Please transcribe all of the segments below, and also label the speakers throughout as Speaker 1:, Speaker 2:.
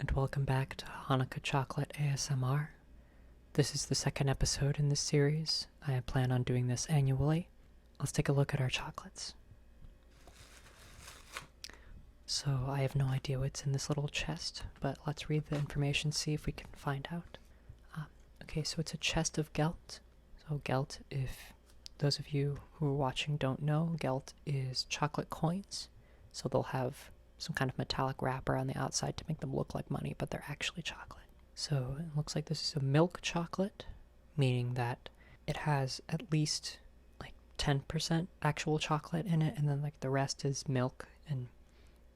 Speaker 1: and welcome back to Hanukkah Chocolate ASMR. This is the second episode in this series. I plan on doing this annually. Let's take a look at our chocolates. So I have no idea what's in this little chest, but let's read the information, see if we can find out. Okay, so it's a chest of gelt. So gelt, if those of you who are watching don't know, gelt is chocolate coins. So they'll have some kind of metallic wrapper on the outside to make them look like money, but they're actually chocolate. So it looks like this is a milk chocolate, meaning that it has at least like 10% actual chocolate in it, and then like the rest is milk and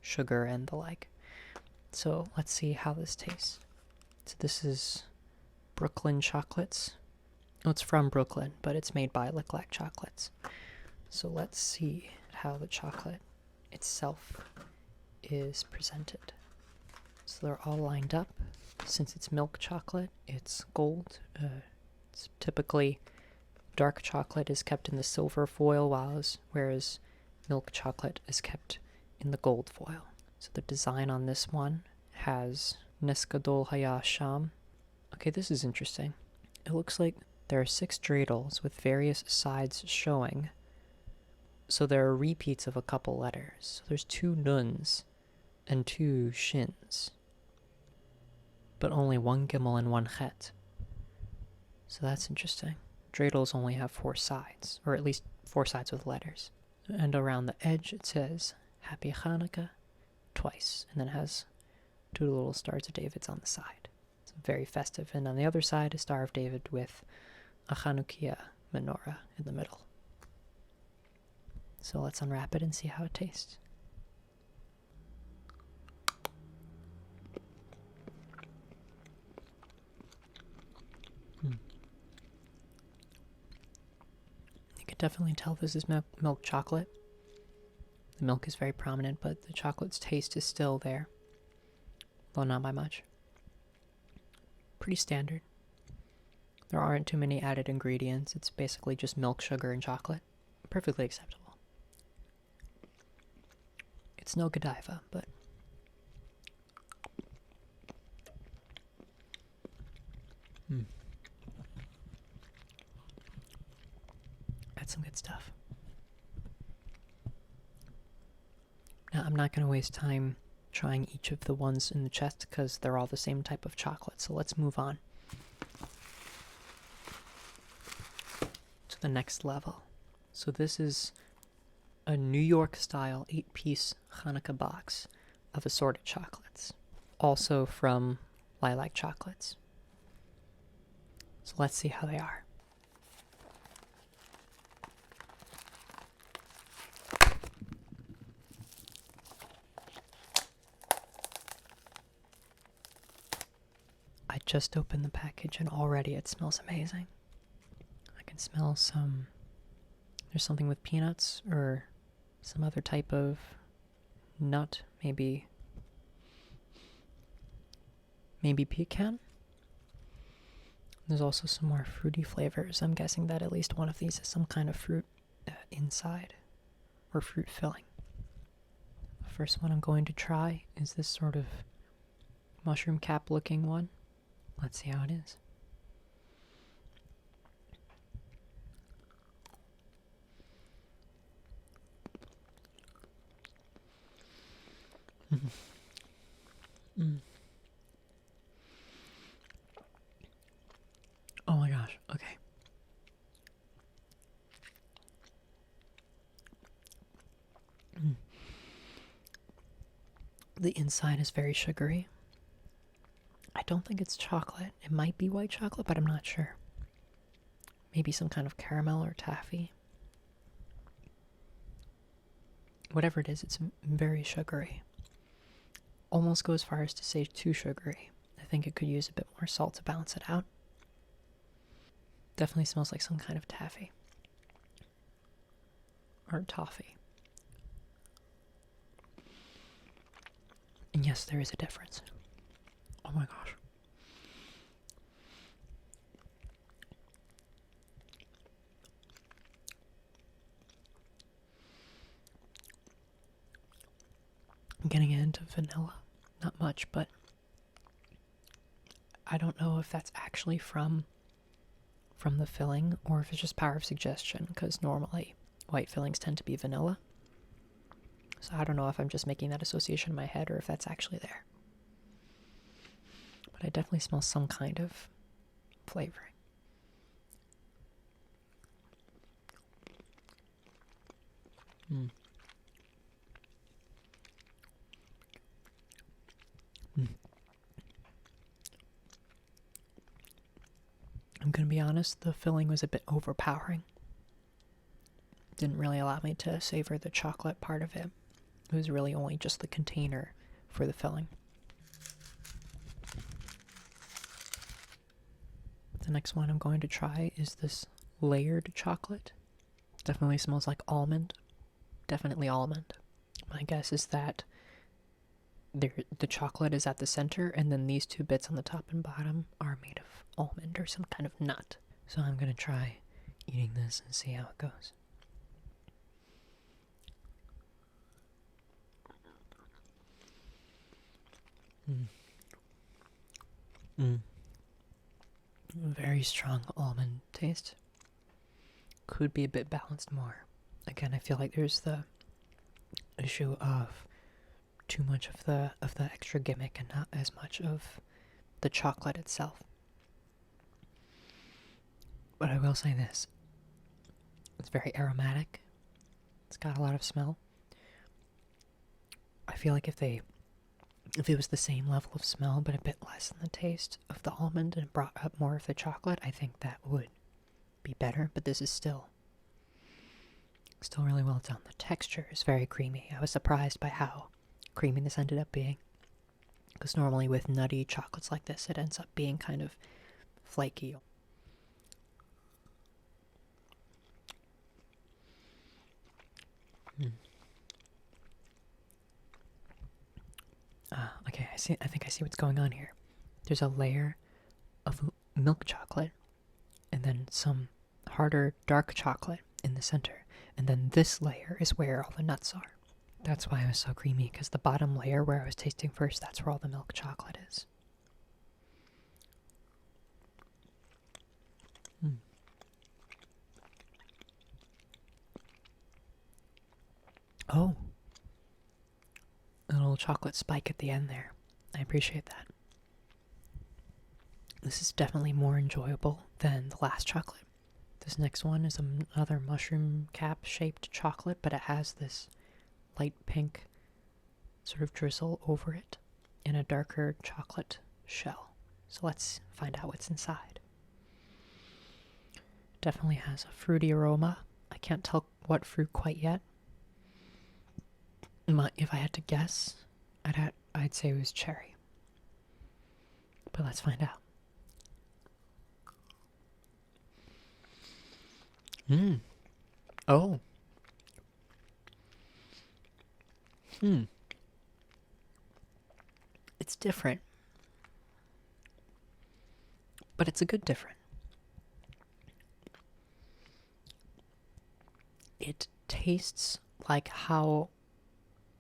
Speaker 1: sugar and the like. So let's see how this tastes. So this is Brooklyn chocolates. Oh, it's from Brooklyn, but it's made by Lick Lack Chocolates. So let's see how the chocolate itself is presented. So they're all lined up. Since it's milk chocolate, it's gold. It's typically dark chocolate is kept in the silver foil, whereas milk chocolate is kept in the gold foil. So the design on this one has Neskadol Hayasham. Okay, this is interesting. It looks like there are 6 dreidels with various sides showing. So there are repeats of a couple letters. So there's 2 nuns and 2 shins, but only 1 gimel and 1 chet. So that's interesting. Dreidels only have 4 sides, or at least 4 sides with letters. And around the edge it says Happy Hanukkah twice, and then it has 2 little stars of David's on the side. It's very festive. And on the other side, a Star of David with a Chanukkah menorah in the middle. So let's unwrap it and see how it tastes. You can definitely tell this is milk chocolate. The milk is very prominent, but the chocolate's taste is still there, though not by much. Pretty standard. There aren't too many added ingredients. It's basically just milk, sugar, and chocolate. Perfectly acceptable. It's no Godiva, but that's some good stuff. Now, I'm not going to waste time trying each of the ones in the chest because they're all the same type of chocolate. So let's move on to the next level. So this is a New York style 8-piece Hanukkah box of assorted chocolates, also from Lilac Chocolates. So let's see how they are. I just opened the package and already it smells amazing. I can smell there's something with peanuts or some other type of nut, maybe pecan. There's also some more fruity flavors. I'm guessing that at least one of these is some kind of fruit inside, or fruit filling. The first one I'm going to try is this sort of mushroom cap looking one. Let's see how it is. Oh my gosh, okay. The inside is very sugary. I don't think it's chocolate. It might be white chocolate, but I'm not sure. Maybe some kind of caramel or taffy. Whatever it is, it's very sugary. Almost go as far as to say too sugary. I think it could use a bit more salt to balance it out. Definitely smells like some kind of taffy. Or toffee. And yes, there is a difference. Oh my gosh. I'm getting into vanilla. Not much, but I don't know if that's actually from the filling or if it's just power of suggestion, because normally white fillings tend to be vanilla. So I don't know if I'm just making that association in my head or if that's actually there. But I definitely smell some kind of flavoring. Mm. Mm. I'm going to be honest, the filling was a bit overpowering. Didn't really allow me to savor the chocolate part of it. It was really only just the container for the filling. The next one I'm going to try is this layered chocolate. Definitely smells like almond. Definitely almond. My guess is that the chocolate is at the center, and then these two bits on the top and bottom are made of almond or some kind of nut. So I'm going to try eating this and see how it goes. Very strong almond taste. Could be a bit balanced more. Again, I feel like there's the issue of too much of the extra gimmick and not as much of the chocolate itself. But I will say this. It's very aromatic. It's got a lot of smell. I feel like if it was the same level of smell but a bit less than the taste of the almond and brought up more of the chocolate, I think that would be better. But this is still really well done. The texture is very creamy. I was surprised by how creamy this ended up being, because normally with nutty chocolates like this, it ends up being kind of flaky. Okay, I think I see what's going on here. There's a layer of milk chocolate, and then some harder dark chocolate in the center, and then this layer is where all the nuts are. That's why it was so creamy, because the bottom layer where I was tasting first, that's where all the milk chocolate is. Oh, a little chocolate spike at the end there. I appreciate that. This is definitely more enjoyable than the last chocolate. This next one is another mushroom cap shaped chocolate, but it has this light pink sort of drizzle over it in a darker chocolate shell. So let's find out what's inside. Definitely has a fruity aroma. I can't tell what fruit quite yet. If I had to guess, I'd say it was cherry. But let's find out. Oh. It's different. But it's a good different. It tastes like how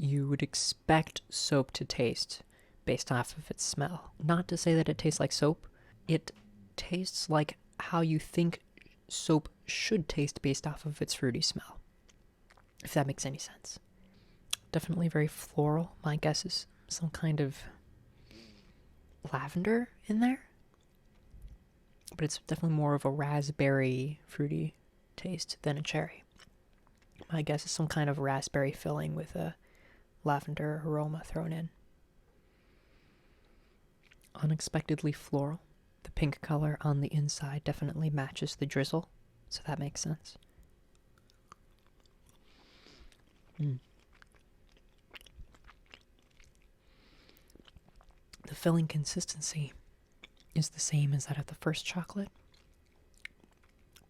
Speaker 1: you would expect soap to taste based off of its smell. Not to say that it tastes like soap. It tastes like how you think soap should taste based off of its fruity smell. If that makes any sense. Definitely very floral. My guess is some kind of lavender in there. But it's definitely more of a raspberry fruity taste than a cherry. My guess is some kind of raspberry filling with a lavender aroma thrown in. Unexpectedly floral. The pink color on the inside definitely matches the drizzle, so that makes sense. The filling consistency is the same as that of the first chocolate,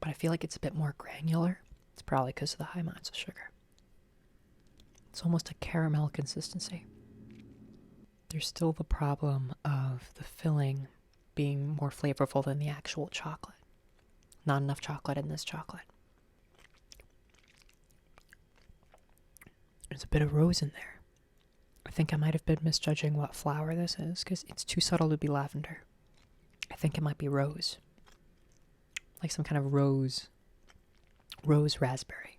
Speaker 1: but I feel like it's a bit more granular. It's probably because of the high amounts of sugar. It's almost a caramel consistency. There's still the problem of the filling being more flavorful than the actual chocolate. Not enough chocolate in this chocolate. There's a bit of rose in there. I think I might have been misjudging what flower this is, because it's too subtle to be lavender. think it might be rose. Like some kind of rose raspberry.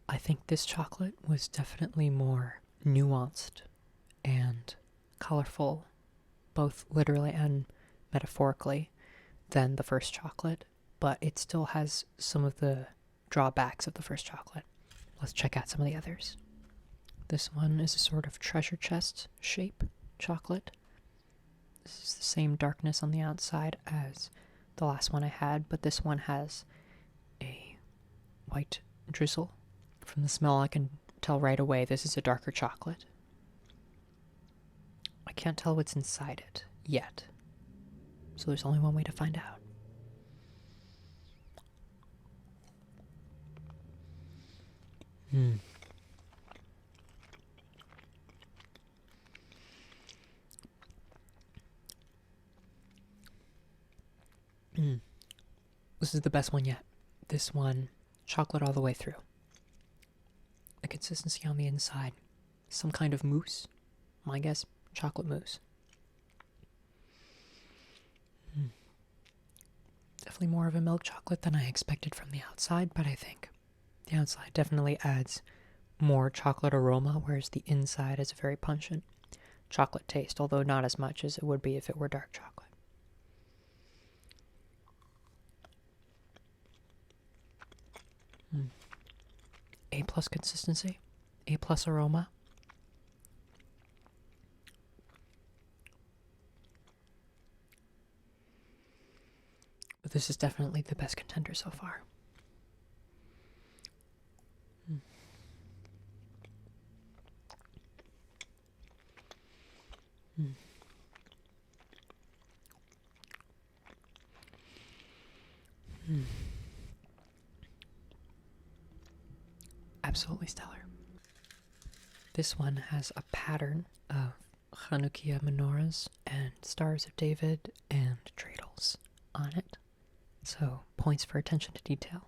Speaker 1: I think this chocolate was definitely more nuanced and colorful, both literally and metaphorically, than the first chocolate, but it still has some of the drawbacks of the first chocolate. Let's check out some of the others. This one is a sort of treasure chest shape chocolate. This is the same darkness on the outside as the last one I had, but this one has a white drizzle. From the smell, I can tell right away this is a darker chocolate. I can't tell what's inside it yet, so there's only one way to find out. This is the best one yet. This one, chocolate all the way through. The consistency on the inside, some kind of mousse. My guess, chocolate mousse. Definitely more of a milk chocolate than I expected from the outside, but I think the outside definitely adds more chocolate aroma, whereas the inside is a very pungent chocolate taste, although not as much as it would be if it were dark chocolate. A+ consistency, A+ aroma. But this is definitely the best contender so far. Absolutely stellar. This one has a pattern of Chanukkah menorahs and Stars of David and dreidels on it, so points for attention to detail.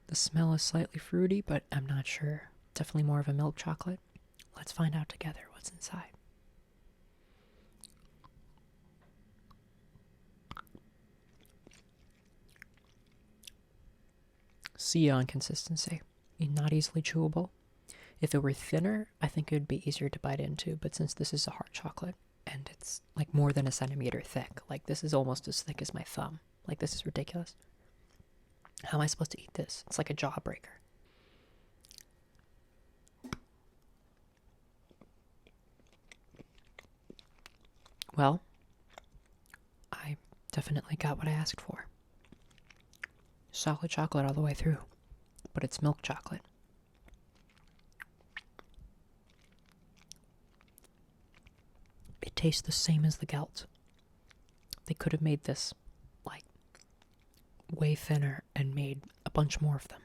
Speaker 1: The smell is slightly fruity, but I'm not sure. Definitely more of a milk chocolate. Let's find out together what's inside. C on consistency. Not easily chewable. If it were thinner, I think it would be easier to bite into, but since this is a hard chocolate, and it's like more than a centimeter thick, like this is almost as thick as my thumb. Like this is ridiculous. How am I supposed to eat this? It's like a jawbreaker. Well, I definitely got what I asked for. Solid chocolate all the way through, but it's milk chocolate. It tastes the same as the gelt. They could have made this like way thinner and made a bunch more of them.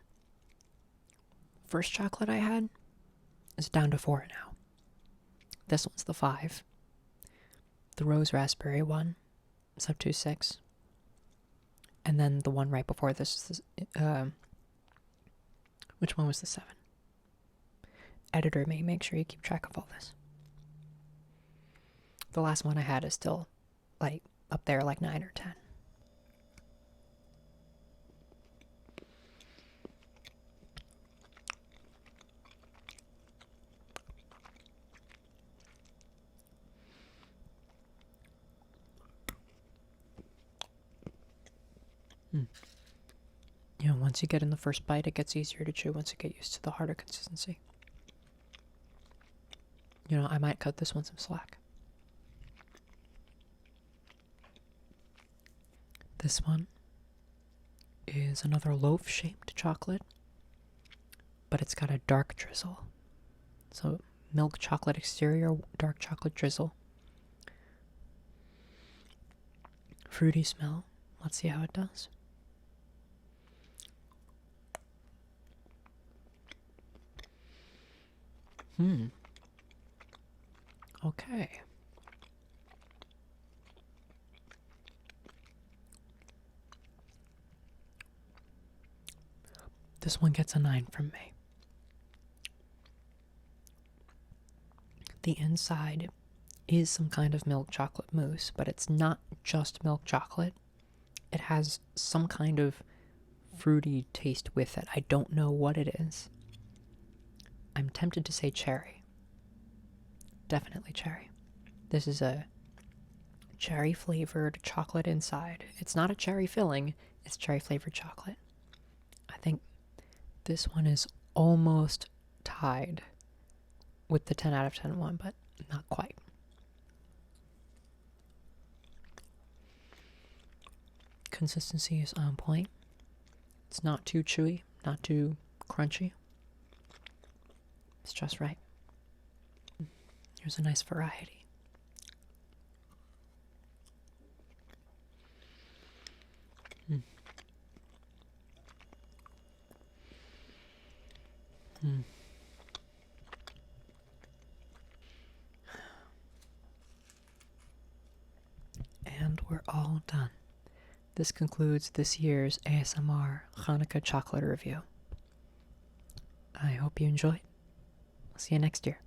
Speaker 1: First chocolate I had is down to 4 now. This one's the 5. The rose raspberry one is up to 6. And then the one right before this is, which one was the 7? Editor may make sure you keep track of all this. The last one I had is still, like, up there, like 9 or 10. You know, once you get in the first bite, it gets easier to chew once you get used to the harder consistency. You know, I might cut this one some slack. This one is another loaf-shaped chocolate, but it's got a dark drizzle. So milk chocolate exterior, dark chocolate drizzle. Fruity smell. Let's see how it does. Okay. This one gets a 9 from me. The inside is some kind of milk chocolate mousse, but it's not just milk chocolate. It has some kind of fruity taste with it. I don't know what it is. I'm tempted to say cherry. Definitely cherry. This is a cherry flavored chocolate inside. It's not a cherry filling, it's cherry flavored chocolate. I think this one is almost tied with the 10 out of 10 one, but not quite. Consistency is on point. It's not too chewy, not too crunchy. It's just right. Here's a nice variety. Mm. Mm. And we're all done. This concludes this year's ASMR Chanukkah chocolate review. I hope you enjoyed. I'll see you next year.